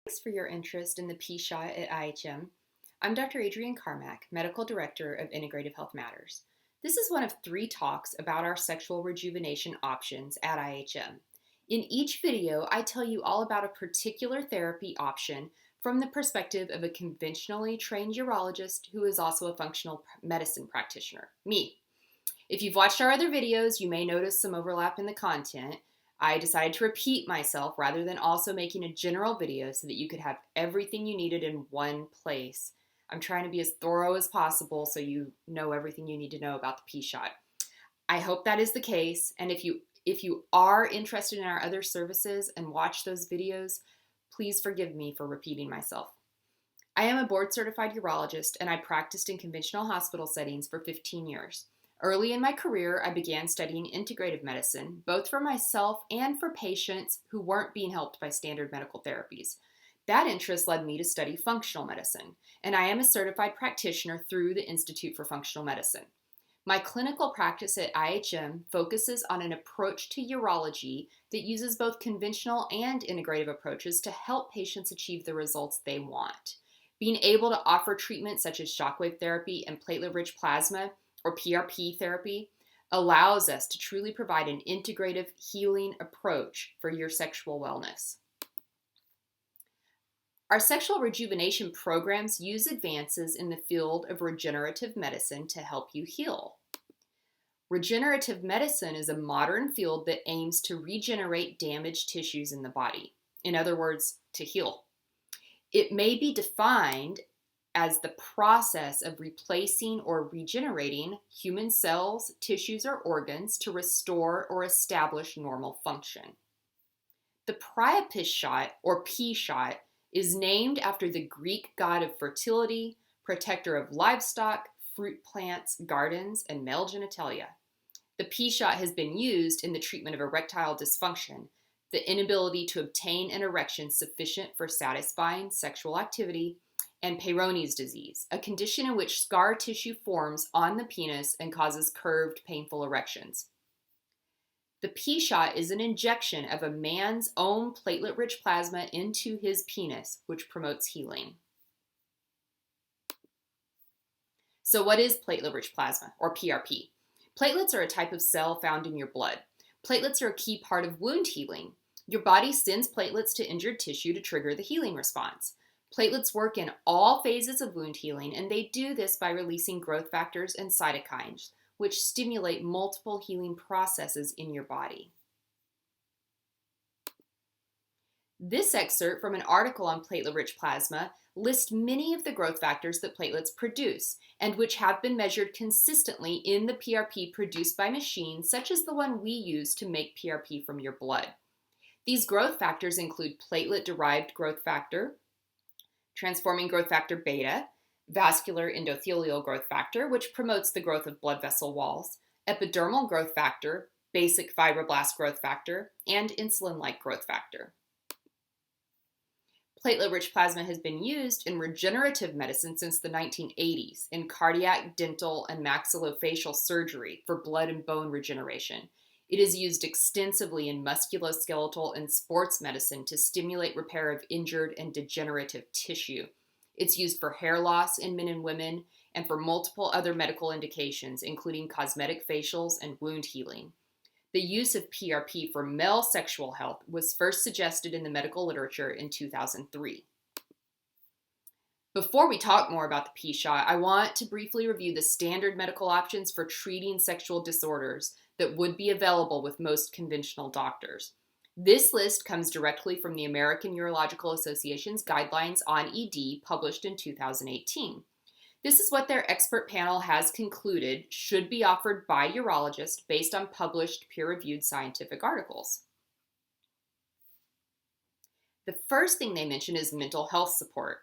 Thanks for your interest in the P-Shot at IHM. I'm Dr. Adrienne Carmack, Medical Director of Integrative Health Matters. This is one of 3 talks about our sexual rejuvenation options at IHM. In each video, I tell you all about a particular therapy option from the perspective of a conventionally trained urologist who is also a functional medicine practitioner, me. If you've watched our other videos, you may notice some overlap in the content. I decided to repeat myself rather than also making a general video so that you could have everything you needed in one place. I'm trying to be as thorough as possible so you know everything you need to know about the P-Shot. I hope that is the case, and if you are interested in our other services and watch those videos, please forgive me for repeating myself. I am a board-certified urologist, and I practiced in conventional hospital settings for 15 years. Early in my career, I began studying integrative medicine, both for myself and for patients who weren't being helped by standard medical therapies. That interest led me to study functional medicine, and I am a certified practitioner through the Institute for Functional Medicine. My clinical practice at IHM focuses on an approach to urology that uses both conventional and integrative approaches to help patients achieve the results they want. Being able to offer treatments such as shockwave therapy and platelet-rich plasma or PRP therapy allows us to truly provide an integrative healing approach for your sexual wellness. Our sexual rejuvenation programs use advances in the field of regenerative medicine to help you heal. Regenerative medicine is a modern field that aims to regenerate damaged tissues in the body. In other words, to heal. It may be defined as the process of replacing or regenerating human cells, tissues, or organs to restore or establish normal function. The Priapus Shot, or P-Shot, is named after the Greek god of fertility, protector of livestock, fruit plants, gardens, and male genitalia. The P-Shot has been used in the treatment of erectile dysfunction, the inability to obtain an erection sufficient for satisfying sexual activity, and Peyronie's disease, a condition in which scar tissue forms on the penis and causes curved, painful erections. The P-Shot is an injection of a man's own platelet-rich plasma into his penis, which promotes healing. So what is platelet-rich plasma, or PRP? Platelets are a type of cell found in your blood. Platelets are a key part of wound healing. Your body sends platelets to injured tissue to trigger the healing response. Platelets work in all phases of wound healing, and they do this by releasing growth factors and cytokines, which stimulate multiple healing processes in your body. This excerpt from an article on platelet-rich plasma lists many of the growth factors that platelets produce, and which have been measured consistently in the PRP produced by machines such as the one we use to make PRP from your blood. These growth factors include platelet-derived growth factor, transforming growth factor beta, vascular endothelial growth factor, which promotes the growth of blood vessel walls, epidermal growth factor, basic fibroblast growth factor, and insulin-like growth factor. Platelet-rich plasma has been used in regenerative medicine since the 1980s in cardiac, dental, and maxillofacial surgery for blood and bone regeneration. It is used extensively in musculoskeletal and sports medicine to stimulate repair of injured and degenerative tissue. It's used for hair loss in men and women and for multiple other medical indications, including cosmetic facials and wound healing. The use of PRP for male sexual health was first suggested in the medical literature in 2003. Before we talk more about the P-Shot, I want to briefly review the standard medical options for treating sexual disorders that would be available with most conventional doctors. This list comes directly from the American Urological Association's Guidelines on ED, published in 2018. This is what their expert panel has concluded should be offered by urologists based on published peer-reviewed scientific articles. The first thing they mention is mental health support.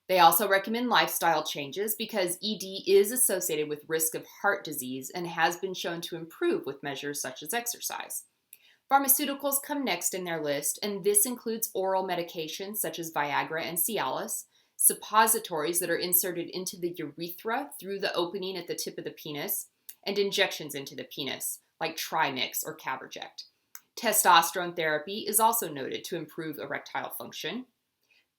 They also recommend lifestyle changes because ED is associated with risk of heart disease and has been shown to improve with measures such as exercise. Pharmaceuticals come next in their list, and this includes oral medications such as Viagra and Cialis, suppositories that are inserted into the urethra through the opening at the tip of the penis, and injections into the penis, like Trimix or Caberject. Testosterone therapy is also noted to improve erectile function.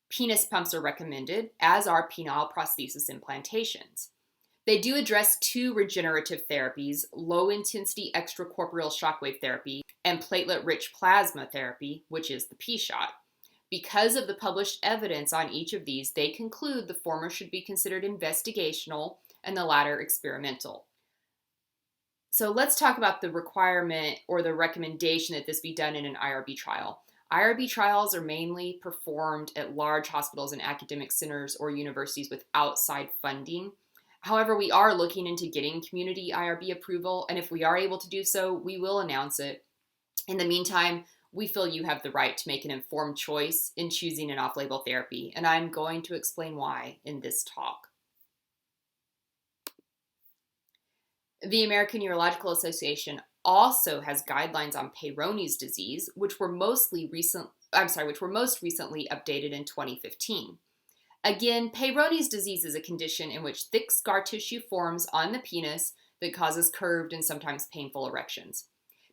Penis pumps are recommended, as are penile prosthesis implantations. They do address two regenerative therapies, low-intensity extracorporeal shockwave therapy and platelet-rich plasma therapy, which is the P-Shot. Because of the published evidence on each of these, they conclude the former should be considered investigational and the latter experimental. So let's talk about the requirement or the recommendation that this be done in an IRB trial. IRB trials are mainly performed at large hospitals and academic centers or universities with outside funding. However, we are looking into getting community IRB approval, and if we are able to do so, we will announce it. In the meantime, we feel you have the right to make an informed choice in choosing an off-label therapy, and I'm going to explain why in this talk. The American Urological Association also has guidelines on Peyronie's disease, which were most recently updated in 2015. Again, Peyronie's disease is a condition in which thick scar tissue forms on the penis that causes curved and sometimes painful erections.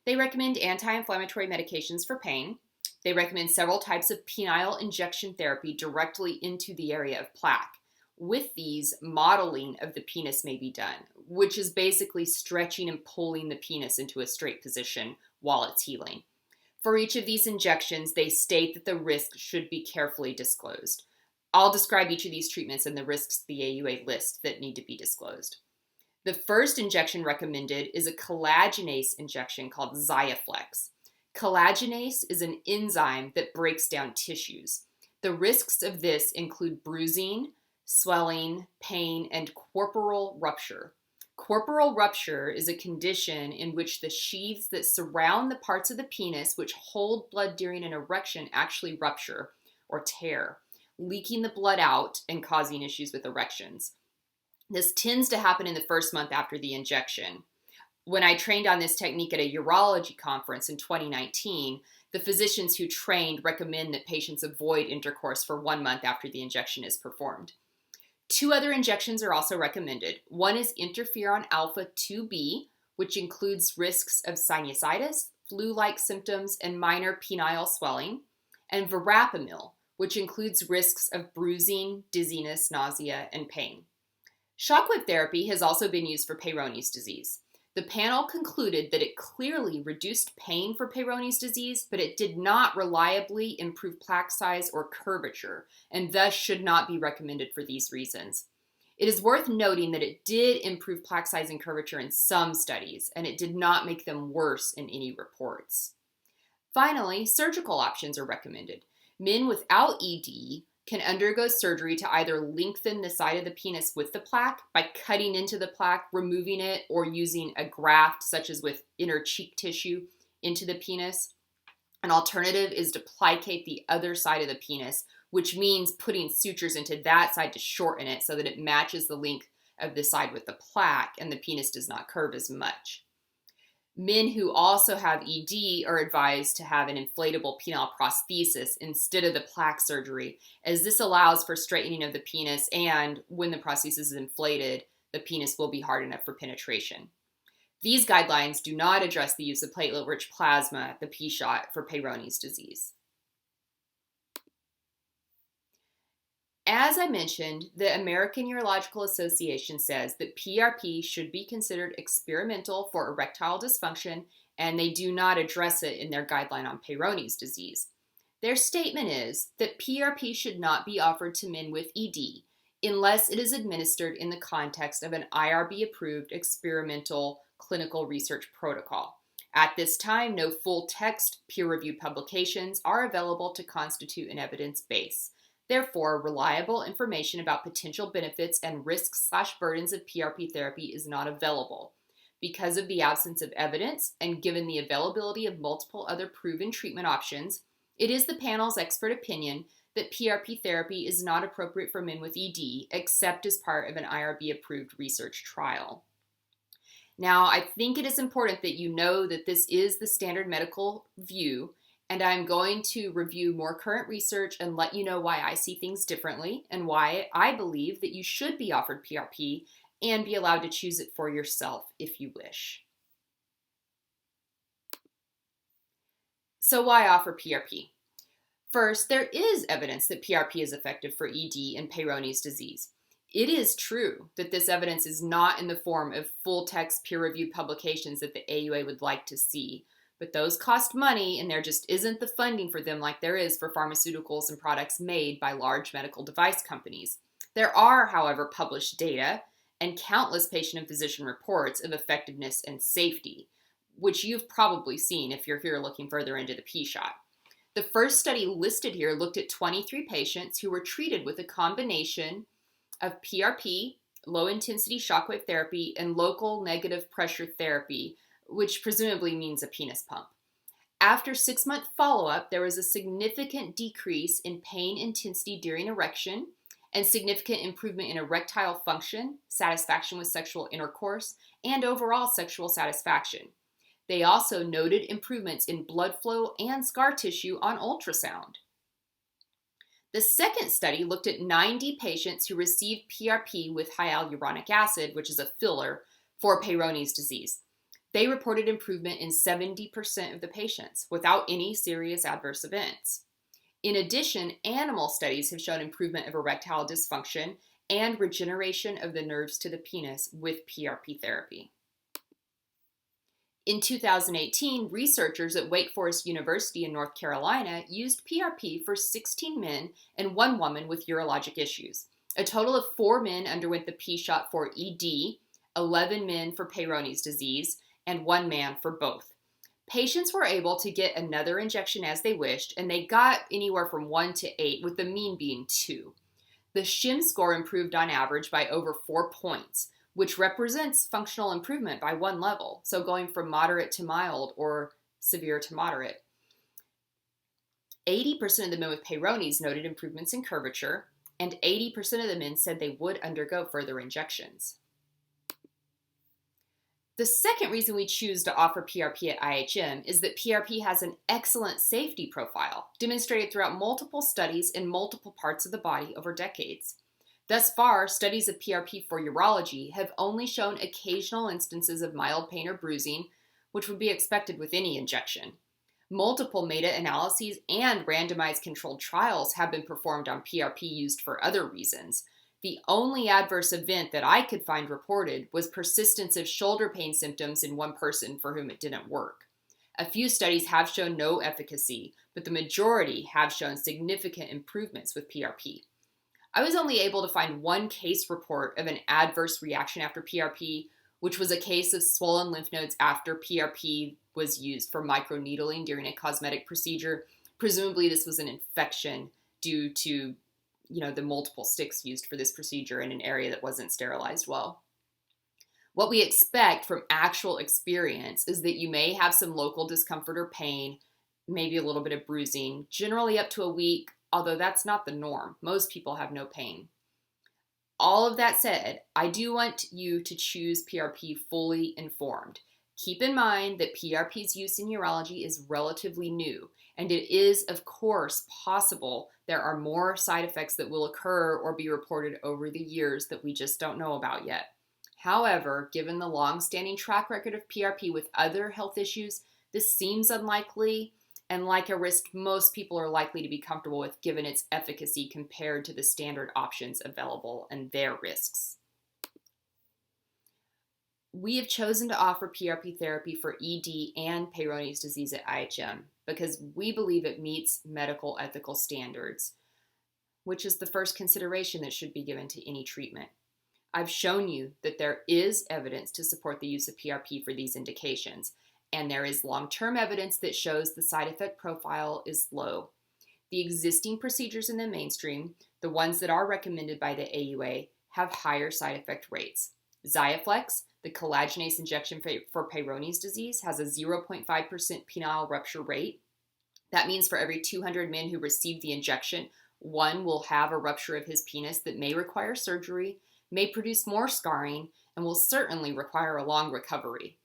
They recommend anti-inflammatory medications for pain. They recommend several types of penile injection therapy directly into the area of plaque. With these, modeling of the penis may be done, which is basically stretching and pulling the penis into a straight position while it's healing. For each of these injections, they state that the risks should be carefully disclosed. I'll describe each of these treatments and the risks the AUA lists that need to be disclosed. The first injection recommended is a collagenase injection called Xiaflex. Collagenase is an enzyme that breaks down tissues. The risks of this include bruising, swelling, pain, and corporal rupture. Corporal rupture is a condition in which the sheaths that surround the parts of the penis which hold blood during an erection actually rupture or tear, leaking the blood out and causing issues with erections. This tends to happen in the first month after the injection. When I trained on this technique at a urology conference in 2019, the physicians who trained recommend that patients avoid intercourse for 1 month after the injection is performed. 2 other injections are also recommended. One is interferon alpha 2B, which includes risks of sinusitis, flu-like symptoms, and minor penile swelling, and verapamil, which includes risks of bruising, dizziness, nausea, and pain. Shockwave therapy has also been used for Peyronie's disease. The panel concluded that it clearly reduced pain for Peyronie's disease, but it did not reliably improve plaque size or curvature, and thus should not be recommended for these reasons. It is worth noting that it did improve plaque size and curvature in some studies, and it did not make them worse in any reports. Finally, surgical options are recommended. Men without ED can undergo surgery to either lengthen the side of the penis with the plaque by cutting into the plaque, removing it, or using a graft, such as with inner cheek tissue, into the penis. An alternative is to plicate the other side of the penis, which means putting sutures into that side to shorten it so that it matches the length of the side with the plaque and the penis does not curve as much. Men who also have ED are advised to have an inflatable penile prosthesis instead of the plaque surgery, as this allows for straightening of the penis, and when the prosthesis is inflated, the penis will be hard enough for penetration. These guidelines do not address the use of platelet-rich plasma, the P-Shot, for Peyronie's disease. As I mentioned, the American Urological Association says that PRP should be considered experimental for erectile dysfunction, and they do not address it in their guideline on Peyronie's disease. Their statement is that PRP should not be offered to men with ED unless it is administered in the context of an IRB-approved experimental clinical research protocol. At this time, no full-text peer-reviewed publications are available to constitute an evidence base. Therefore, reliable information about potential benefits and risks/burdens of PRP therapy is not available. Because of the absence of evidence and given the availability of multiple other proven treatment options, it is the panel's expert opinion that PRP therapy is not appropriate for men with ED except as part of an IRB-approved research trial. Now, I think it is important that you know that this is the standard medical view, and I'm going to review more current research and let you know why I see things differently and why I believe that you should be offered PRP and be allowed to choose it for yourself if you wish. So why offer PRP? First, there is evidence that PRP is effective for ED and Peyronie's disease. It is true that this evidence is not in the form of full-text peer-reviewed publications that the AUA would like to see, but those cost money and there just isn't the funding for them like there is for pharmaceuticals and products made by large medical device companies. There are, however, published data and countless patient and physician reports of effectiveness and safety, which you've probably seen if you're here looking further into the P-Shot. The first study listed here looked at 23 patients who were treated with a combination of PRP, low-intensity shockwave therapy, and local negative pressure therapy, which presumably means a penis pump. After 6-month follow-up, there was a significant decrease in pain intensity during erection and significant improvement in erectile function, satisfaction with sexual intercourse, and overall sexual satisfaction. They also noted improvements in blood flow and scar tissue on ultrasound. The second study looked at 90 patients who received PRP with hyaluronic acid, which is a filler, for Peyronie's disease. They reported improvement in 70% of the patients without any serious adverse events. In addition, animal studies have shown improvement of erectile dysfunction and regeneration of the nerves to the penis with PRP therapy. In 2018, researchers at Wake Forest University in North Carolina used PRP for 16 men and 1 woman with urologic issues. A total of 4 men underwent the P-Shot for ED, 11 men for Peyronie's disease, and 1 man for both. Patients were able to get another injection as they wished, and they got anywhere from 1 to 8, with the mean being 2. The SHIM score improved on average by over 4 points, which represents functional improvement by 1 level, so going from moderate to mild or severe to moderate. 80% of the men with Peyronie's noted improvements in curvature, and 80% of the men said they would undergo further injections. The second reason we choose to offer PRP at IHM is that PRP has an excellent safety profile, demonstrated throughout multiple studies in multiple parts of the body over decades. Thus far, studies of PRP for urology have only shown occasional instances of mild pain or bruising, which would be expected with any injection. Multiple meta-analyses and randomized controlled trials have been performed on PRP used for other reasons. The only adverse event that I could find reported was persistence of shoulder pain symptoms in 1 person for whom it didn't work. A few studies have shown no efficacy, but the majority have shown significant improvements with PRP. I was only able to find 1 case report of an adverse reaction after PRP, which was a case of swollen lymph nodes after PRP was used for microneedling during a cosmetic procedure. Presumably this was an infection due to the multiple sticks used for this procedure in an area that wasn't sterilized well. What we expect from actual experience is that you may have some local discomfort or pain, maybe a little bit of bruising, generally up to a week, although that's not the norm. Most people have no pain. All of that said, I do want you to choose PRP fully informed. Keep in mind that PRP's use in urology is relatively new, and it is, of course, possible there are more side effects that will occur or be reported over the years that we just don't know about yet. However, given the long-standing track record of PRP with other health issues, this seems unlikely and like a risk most people are likely to be comfortable with given its efficacy compared to the standard options available and their risks. We have chosen to offer PRP therapy for ED and Peyronie's disease at IHM because we believe it meets medical ethical standards, which is the first consideration that should be given to any treatment. I've shown you that there is evidence to support the use of PRP for these indications, and there is long-term evidence that shows the side effect profile is low. The existing procedures in the mainstream, the ones that are recommended by the AUA, have higher side effect rates. Xiaflex, the collagenase injection for Peyronie's disease, has a 0.5% penile rupture rate. That means for every 200 men who receive the injection, 1 will have a rupture of his penis that may require surgery, may produce more scarring, and will certainly require a long recovery.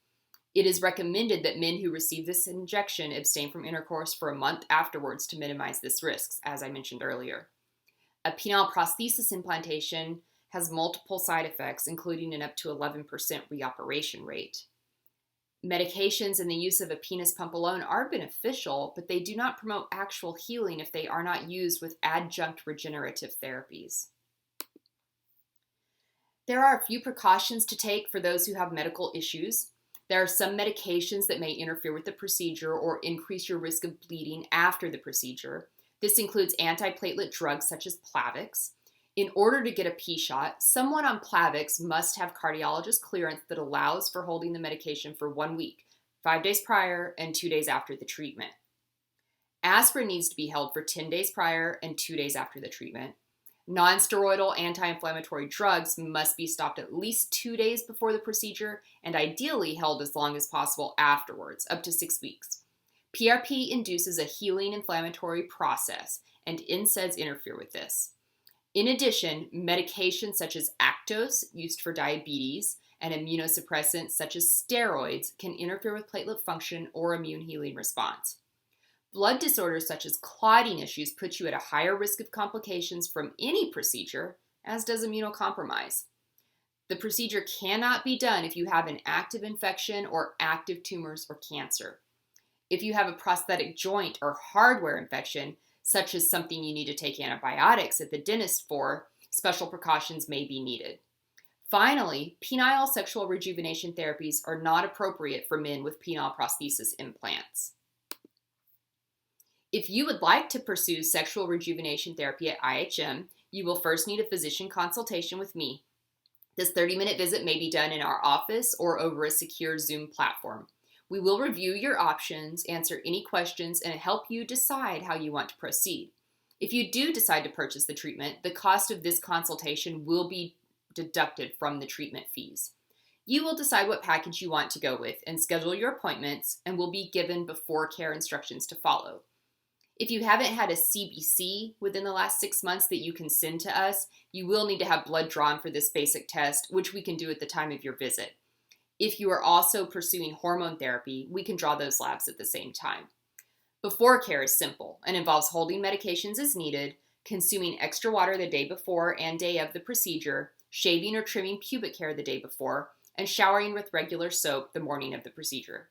It is recommended that men who receive this injection abstain from intercourse for a month afterwards to minimize this risk, as I mentioned earlier. A penile prosthesis implantation has multiple side effects, including an up to 11% reoperation rate. Medications and the use of a penis pump alone are beneficial, but they do not promote actual healing if they are not used with adjunct regenerative therapies. There are a few precautions to take for those who have medical issues. There are some medications that may interfere with the procedure or increase your risk of bleeding after the procedure. This includes antiplatelet drugs such as Plavix. In order to get a P shot, someone on Plavix must have cardiologist clearance that allows for holding the medication for 1 week, 5 days prior and 2 days after the treatment. Aspirin needs to be held for 10 days prior and 2 days after the treatment. Non-steroidal anti-inflammatory drugs must be stopped at least 2 days before the procedure and ideally held as long as possible afterwards, up to 6 weeks. PRP induces a healing inflammatory process, and NSAIDs interfere with this. In addition, medications such as Actos, used for diabetes, and immunosuppressants such as steroids can interfere with platelet function or immune healing response. Blood disorders such as clotting issues put you at a higher risk of complications from any procedure, as does immunocompromise. The procedure cannot be done if you have an active infection or active tumors or cancer. If you have a prosthetic joint or hardware infection, such as something you need to take antibiotics at the dentist for, special precautions may be needed. Finally, penile sexual rejuvenation therapies are not appropriate for men with penile prosthesis implants. If you would like to pursue sexual rejuvenation therapy at IHM, you will first need a physician consultation with me. This 30-minute visit may be done in our office or over a secure Zoom platform. We will review your options, answer any questions, and help you decide how you want to proceed. If you do decide to purchase the treatment, the cost of this consultation will be deducted from the treatment fees. You will decide what package you want to go with and schedule your appointments, and will be given before care instructions to follow. If you haven't had a CBC within the last 6 months that you can send to us, you will need to have blood drawn for this basic test, which we can do at the time of your visit. If you are also pursuing hormone therapy, we can draw those labs at the same time. Before care is simple and involves holding medications as needed, consuming extra water the day before and day of the procedure, shaving or trimming pubic hair the day before, and showering with regular soap the morning of the procedure.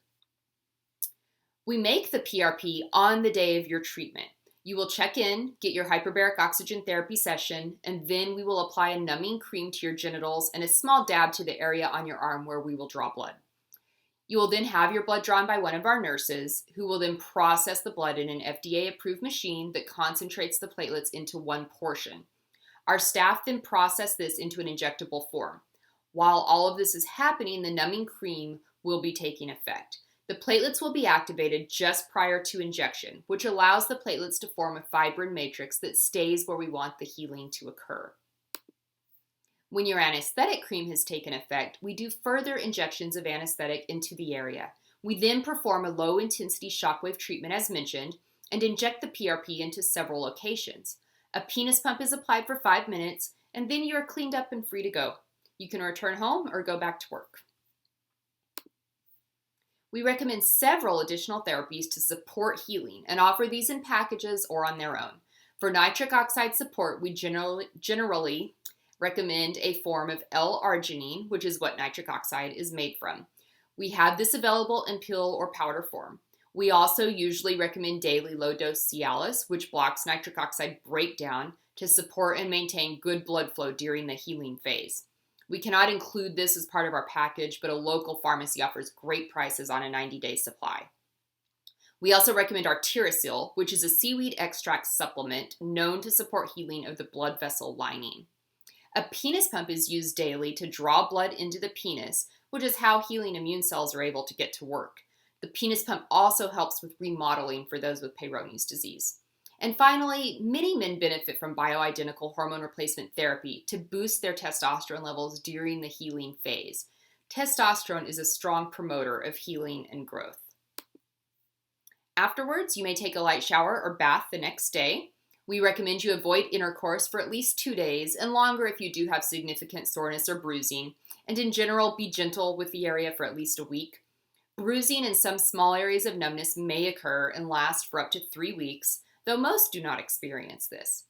We make the PRP on the day of your treatment. You will check in, get your hyperbaric oxygen therapy session, and then we will apply a numbing cream to your genitals and a small dab to the area on your arm where we will draw blood. You will then have your blood drawn by one of our nurses, who will then process the blood in an FDA-approved machine that concentrates the platelets into one portion. Our staff then process this into an injectable form. While all of this is happening, the numbing cream will be taking effect. The platelets will be activated just prior to injection, which allows the platelets to form a fibrin matrix that stays where we want the healing to occur. When your anesthetic cream has taken effect, we do further injections of anesthetic into the area. We then perform a low-intensity shockwave treatment as mentioned and inject the PRP into several locations. A penis pump is applied for 5 minutes, and then you are cleaned up and free to go. You can return home or go back to work. We recommend several additional therapies to support healing and offer these in packages or on their own. For nitric oxide support, we generally recommend a form of L-arginine, which is what nitric oxide is made from. We have this available in pill or powder form. We also usually recommend daily low-dose Cialis, which blocks nitric oxide breakdown to support and maintain good blood flow during the healing phase. We cannot include this as part of our package, but a local pharmacy offers great prices on a 90-day supply. We also recommend Arterisol, which is a seaweed extract supplement known to support healing of the blood vessel lining. A penis pump is used daily to draw blood into the penis, which is how healing immune cells are able to get to work. The penis pump also helps with remodeling for those with Peyronie's disease. And finally, many men benefit from bioidentical hormone replacement therapy to boost their testosterone levels during the healing phase. Testosterone is a strong promoter of healing and growth. Afterwards, you may take a light shower or bath the next day. We recommend you avoid intercourse for at least 2 days and longer if you do have significant soreness or bruising, and in general, be gentle with the area for at least a week. Bruising and some small areas of numbness may occur and last for up to 3 weeks, though most do not experience this.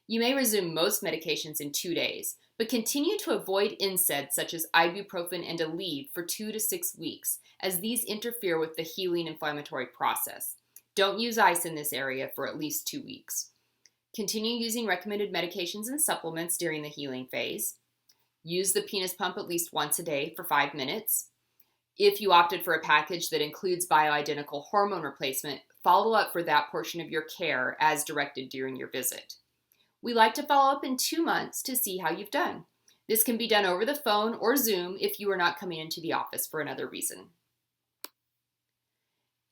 You may resume most medications in 2 days, but continue to avoid NSAIDs such as ibuprofen and Aleve for 2 to 6 weeks, as these interfere with the healing inflammatory process. Don't use ice in this area for at least 2 weeks. Continue using recommended medications and supplements during the healing phase. Use the penis pump at least once a day for 5 minutes. If you opted for a package that includes bioidentical hormone replacement, follow up for that portion of your care as directed during your visit. We like to follow up in 2 months to see how you've done. This can be done over the phone or Zoom if you are not coming into the office for another reason.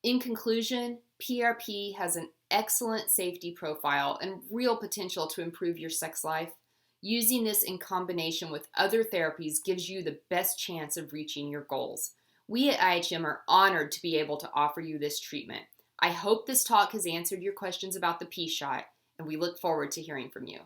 In conclusion, PRP has an excellent safety profile and real potential to improve your sex life. Using this in combination with other therapies gives you the best chance of reaching your goals. We at IHM are honored to be able to offer you this treatment. I hope this talk has answered your questions about the P-Shot, and we look forward to hearing from you.